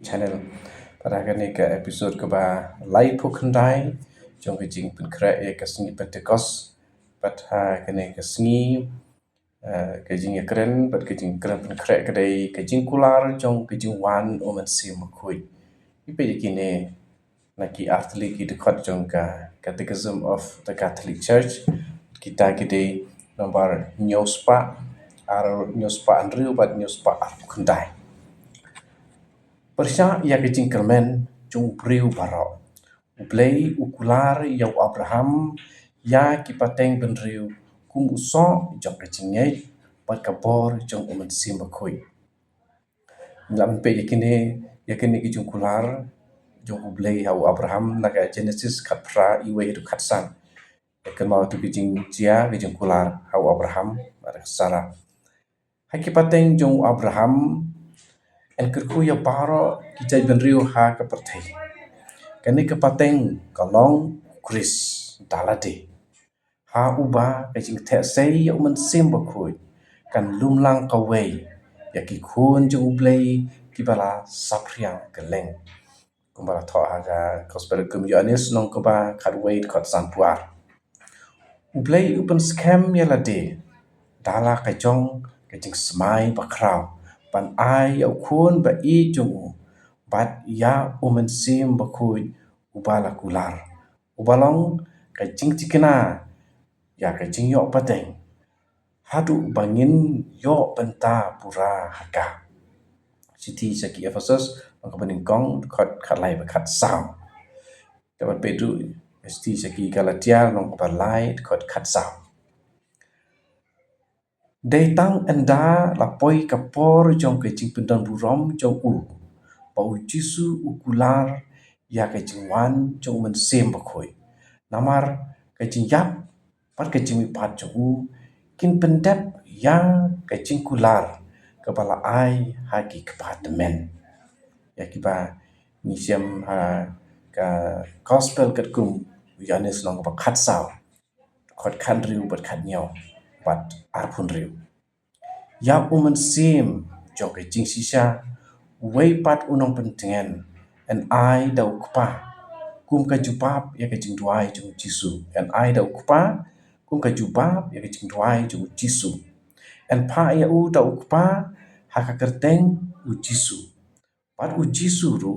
channel pada kini ke episode ke ba live pukandai jong ke jing pen kra ke sengi pentecost pada kini ke sengi ke jing keren pat ke jing keren pen kra ke dai ke jing kular jong ke jing wan o man sim khui ipe kini naki artli ki dekat jong ka Catechism of the Catholic Church kita kide nomor nyospa andriu bat nyospa pukandai Persya ia kecing kermen cung priu barok. Ublei ukular yau Abraham ya kipateng benriu kum usok jong kecing nyai pat kabor jong umen sim bakui. Lam pe yakini ki jong kular jong ublei yau Abraham naga Genesis kat pra iwe itu katsan. Yakin mau tu kecing cia kecing kular yau Abraham ada Sarah. Hakipateng jong Abraham en kerku ya paro kita benriu ha ke perthei kani ke pateng kalong kris dalade ha uba ke jing the sei ya men sim bakui kan lumlang kawei ya ki khun jung ublei ki bala sapriang keleng kumbara tho aga gospel kum yohanes nong kuba khatwei khot sanpuar ublei upen scam ya lade dala ka jong ke jing smai bakrau pan ai au khun ba i jung bat ya umen sim bakui ubala kular ubalong ka jing tikena ya ka jing yo pateng hadu bangin yo penta pura haka siti saki Ephesus ang kapaning kong khat lai ba khat sao dapat pedu siti saki Galatia nong kabalai khat sao Dei tang enda lapoi kapor jong ke jing pendan burom jong pau jisu ukular ya ke jing wan jong men sem bakoi namar ke jing yap pat ke jing pat jong kin pendep ya ke jing kular kepala ai haki kepatemen ya kiba nisiam ha ka gospel kat kum Yohanes long ba khat sao khot khan riu bat khat nyaw bat arpun riu ya umen sim jong ke jing sisa wei pat unong pentengen en ai dau kpa kum ka jupap ya ke jing duai jong jisu en ai dau kpa kum ka jupap ya ke jing duai jong jisu en pa ya u dau kpa ha ka kerteng u jisu pat u jisu ru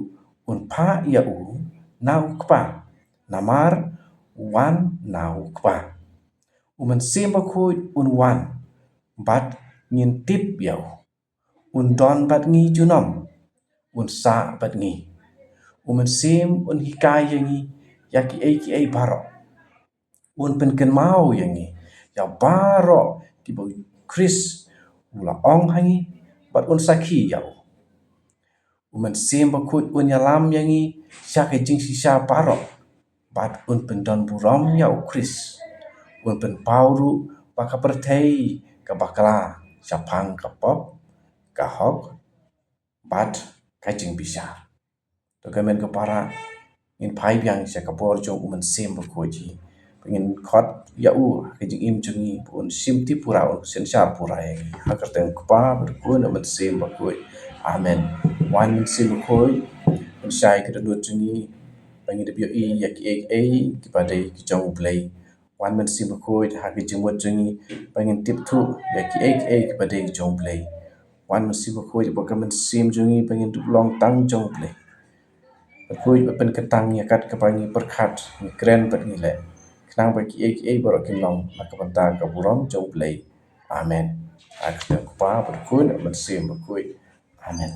un pa ya u nau kpa namar wan nau kpa umen sim bakui un wan bat ngin tip yau un don bat ngi junom un sa bat ngi umen sim un hikai yangi ya ki ei baro un pen ken mau yangi ya baro ki bo kris ula ong hangi bat un saki yau umen sim bakut un yalam yangi sya ke jing sisa baro bat un pen don burom yau kris un pen pauru baka perthei ka bakla sapang kapop kahok bat kajing bisa to kemen kepara in pai biang se kapor jong umen sim bakoji pengin khot ya u kajing im jungi un sim ti pura un sen sha pura ye hakar teng kpa berkun umen sim bakoi amen wan sim bakoi un shai ke du jungi pengin de bio i ya ki ki padai ki jong play wan men sim bakoi ha ki jing wat jungi pengin tip thu ya ki ki padai ki jong play wan men sim bakoi ba kamen sim jungi pengin du long tang jong play bakoi ba pen ketang ya kat kapangi perkhat ni kren pat ni le knang ba ki borok kin long na kapanta ka burom jong play amen ak pa berkun men sim bakoi amen